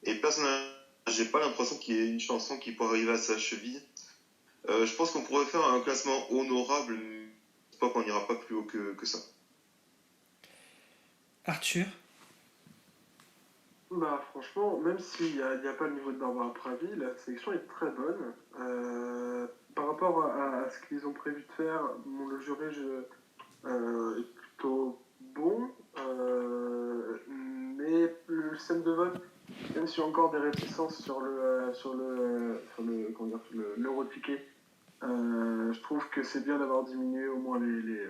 Et personnellement, j'ai pas l'impression qu'il y ait une chanson qui pourrait arriver à sa cheville. Je pense qu'on pourrait faire un classement honorable, mais je pense qu'on n'ira pas plus haut que ça. Arthur. Bah franchement, même s'il n'y a pas le niveau de Barbara Pravi, la sélection est très bonne. Par rapport à ce qu'ils ont prévu de faire, le jury est plutôt bon. Mais le système de vote, même s'il y a encore des réticences comment dire, l'euro-ticket, je trouve que c'est bien d'avoir diminué au moins les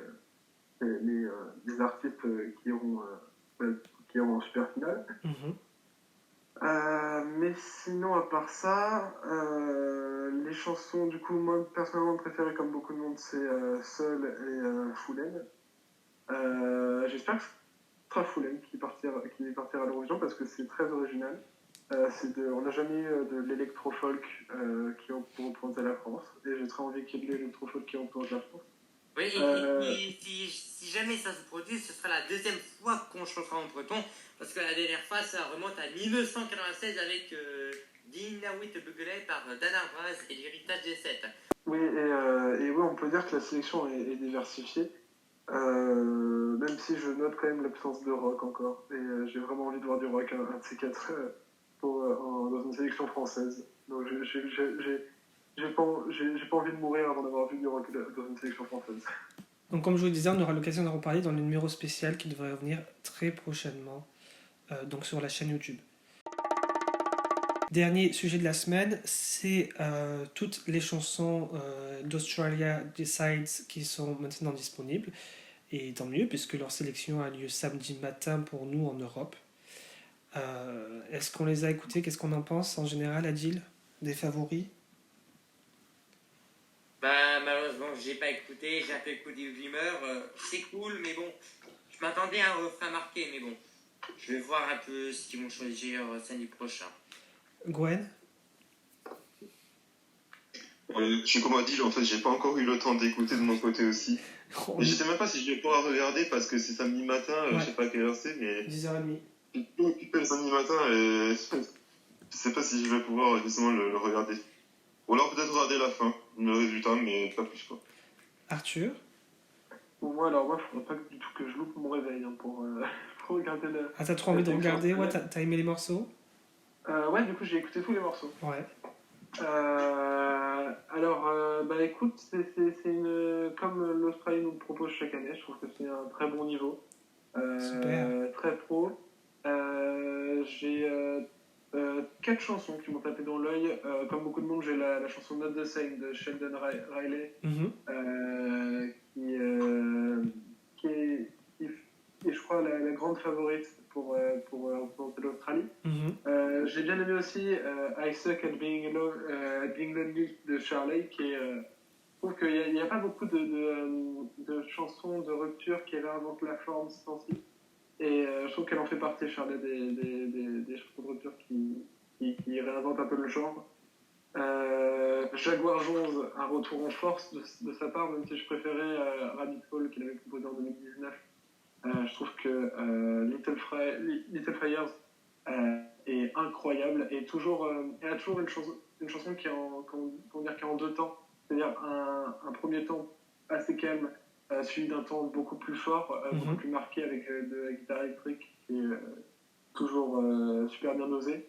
artistes qui iront en super finale. Mhm. Mais sinon, à part ça, les chansons, du coup, moi personnellement préférées, comme beaucoup de monde, c'est Seul et Foulen. J'espère que ce sera Foulen qui partira à l'Eurovision parce que c'est très original. On n'a jamais eu de l'électro-folk qui représente la France, et j'ai très envie qu'il y ait de l'électro-folk qui représente la France. Oui, si jamais ça se produit, ce sera la deuxième fois qu'on chantera en breton, parce que la dernière fois, ça remonte à 1996 avec Dinawit Bugele par Dan Arbraz et l'héritage des 7. Oui, et oui, on peut dire que la sélection est diversifiée, même si je note quand même l'absence de rock encore. Et j'ai vraiment envie de voir du rock, un de ces quatre, dans une sélection française. Donc j'ai pas envie de mourir avant d'avoir vu du rock dans une sélection française. Donc, comme je vous le disais, on aura l'occasion d'en reparler dans le numéro spécial qui devrait revenir très prochainement donc sur la chaîne YouTube. Dernier sujet de la semaine, c'est toutes les chansons d'Australia Decides qui sont maintenant disponibles. Et tant mieux, puisque leur sélection a lieu samedi matin pour nous en Europe. Est-ce qu'on les a écoutées? Qu'est-ce qu'on en pense en général, Adil? Des favoris? Bah, malheureusement, j'ai pas écouté, j'ai un peu écouté le Glimmer. C'est cool, mais bon, je m'attendais à un refrain marqué, mais bon, je vais voir un peu ce qu'ils vont choisir samedi prochain. Gwen? Je suis comme Adil, en fait, j'ai pas encore eu le temps d'écouter de mon côté aussi. Et je sais même pas si je vais pouvoir regarder parce que c'est samedi matin, Ouais. je sais pas à quelle heure c'est, mais 10h30. je suis tout occupé le samedi matin et je sais pas si je vais pouvoir justement le regarder. Ou alors peut-être regarder la fin, le résultat, mais pas plus quoi. Arthur? Pour moi, alors moi, il faudrait pas du tout que je loupe mon réveil pour regarder le. Ah, t'as trop envie de regarder? Ouais, t'as aimé les morceaux? Ouais, du coup, j'ai écouté tous les morceaux. Ouais. Alors, écoute, c'est comme l'Australie nous le propose chaque année, je trouve que c'est un très bon niveau, Super. très pro. J'ai 4 chansons qui m'ont tapé dans l'œil. Comme beaucoup de monde, j'ai la chanson Not the Same de Sheldon Riley, Mhm. qui est, je crois, la grande favorite pour représenter l'Australie. Mhm. J'ai bien aimé aussi I Suck at Being Lonely de Charlie, qui est. Je trouve qu'il n'y a pas beaucoup de chansons de rupture qui réinventent la forme ce temps-ci. Et je trouve qu'elle en fait partie, Charlie, des chansons de rupture qui réinventent un peu le genre. Jaguar Jones, un retour en force de sa part, même si je préférais Rabbit Hole qu'il avait composé en 2019. Je trouve que Little Fires est incroyable et elle a toujours une chanson qui est qui est en deux temps, c'est-à-dire un premier temps assez calme, suivi d'un temps beaucoup plus fort, beaucoup plus marqué avec de la guitare électrique qui est toujours super bien dosée.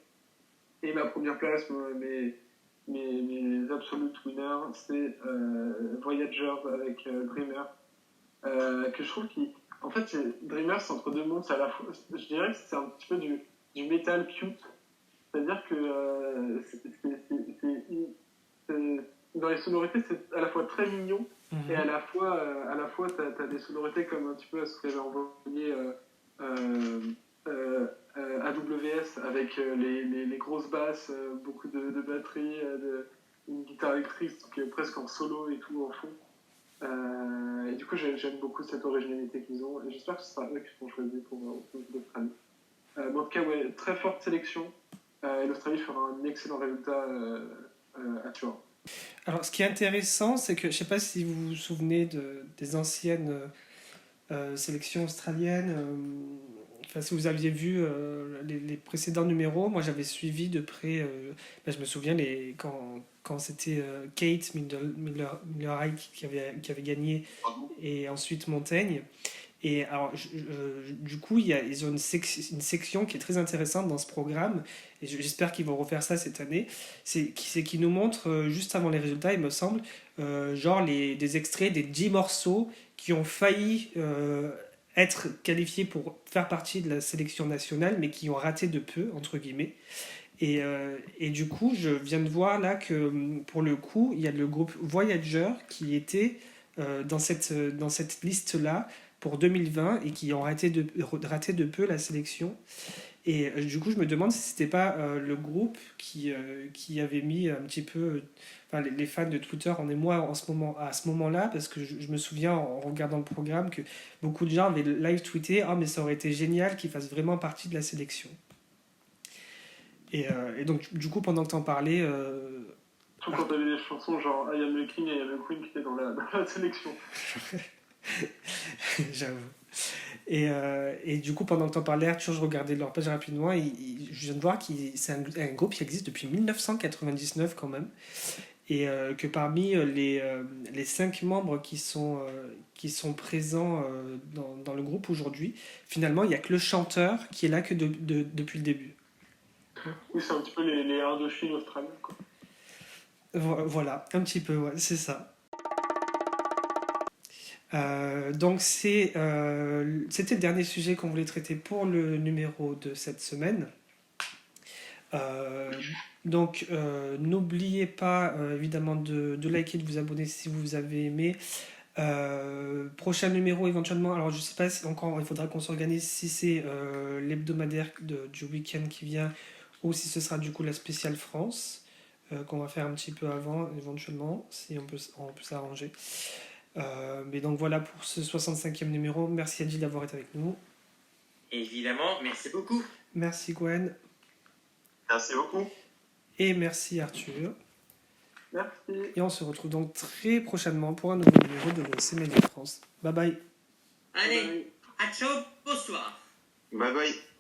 Et ma première place, mes absolute winners, c'est Voyagers avec Dreamer, que je trouve en fait, Dreamer, c'est entre deux mondes. Je dirais que c'est un petit peu du metal cute. C'est-à-dire que dans les sonorités, c'est à la fois très mignon et à la fois t'as des sonorités comme un petit peu à ce qu'avait envoyé AWS avec les grosses basses, beaucoup de batterie, une guitare électrique qui est presque en solo et tout en fond. Et du coup, j'aime beaucoup cette originalité qu'ils ont et j'espère que ce sera eux qui seront choisis pour l'Australie. Mais en tout cas, ouais, très forte sélection et l'Australie fera un excellent résultat à Turin. Alors, ce qui est intéressant, c'est que je ne sais pas si vous vous souvenez des anciennes sélections australiennes. Enfin, si vous aviez vu les précédents numéros, moi j'avais suivi de près. Je me souviens quand c'était Kate Miller-Heidke qui avait gagné et ensuite Montaigne. Et alors, du coup, ils ont une section qui est très intéressante dans ce programme, et j'espère qu'ils vont refaire ça cette année. C'est qu'ils nous montrent, juste avant les résultats, il me semble, genre des extraits des 10 morceaux qui ont failli être qualifiés pour faire partie de la sélection nationale, mais qui ont raté de peu, entre guillemets. Et du coup, je viens de voir là que pour le coup, il y a le groupe Voyager qui était dans cette liste-là pour 2020 et qui ont raté de peu la sélection. Et du coup, je me demande si c'était pas le groupe qui avait mis un petit peu. Enfin, les fans de Twitter en émoi à ce moment-là, parce que je me souviens en regardant le programme que beaucoup de gens avaient live tweeté « Ah, mais ça aurait été génial qu'il fasse vraiment partie de la sélection ». Et donc, du coup, pendant que t'en parlais... Surtout quand t'avais des chansons genre I Am the King et I Am the Queen qui étaient dans la sélection. J'avoue. Et du coup, pendant que t'en parlais, Arthur, je regardais leur page rapidement et je viens de voir que c'est un groupe qui existe depuis 1999 quand même. Et que parmi les 5 membres qui sont présents dans le groupe aujourd'hui, finalement, il n'y a que le chanteur qui est là que depuis le début. Oui, c'est un petit peu les Indochines australiens, quoi. Voilà, un petit peu, ouais, c'est ça. Donc c'était le dernier sujet qu'on voulait traiter pour le numéro de cette semaine. Donc n'oubliez pas évidemment de liker, de vous abonner si vous avez aimé. Prochain numéro éventuellement, alors je sais pas si encore il faudra qu'on s'organise si c'est l'hebdomadaire du week-end qui vient ou si ce sera du coup la spéciale France qu'on va faire un petit peu avant éventuellement si on peut s'arranger. Mais donc voilà pour ce 65e numéro. Merci Adil d'avoir été avec nous. Évidemment, merci beaucoup. Merci Gwen. Merci beaucoup. Et merci Arthur. Merci. Et on se retrouve donc très prochainement pour un nouveau numéro de l'OC Média France. Bye bye. Allez, à ciao, bonsoir. Bye bye.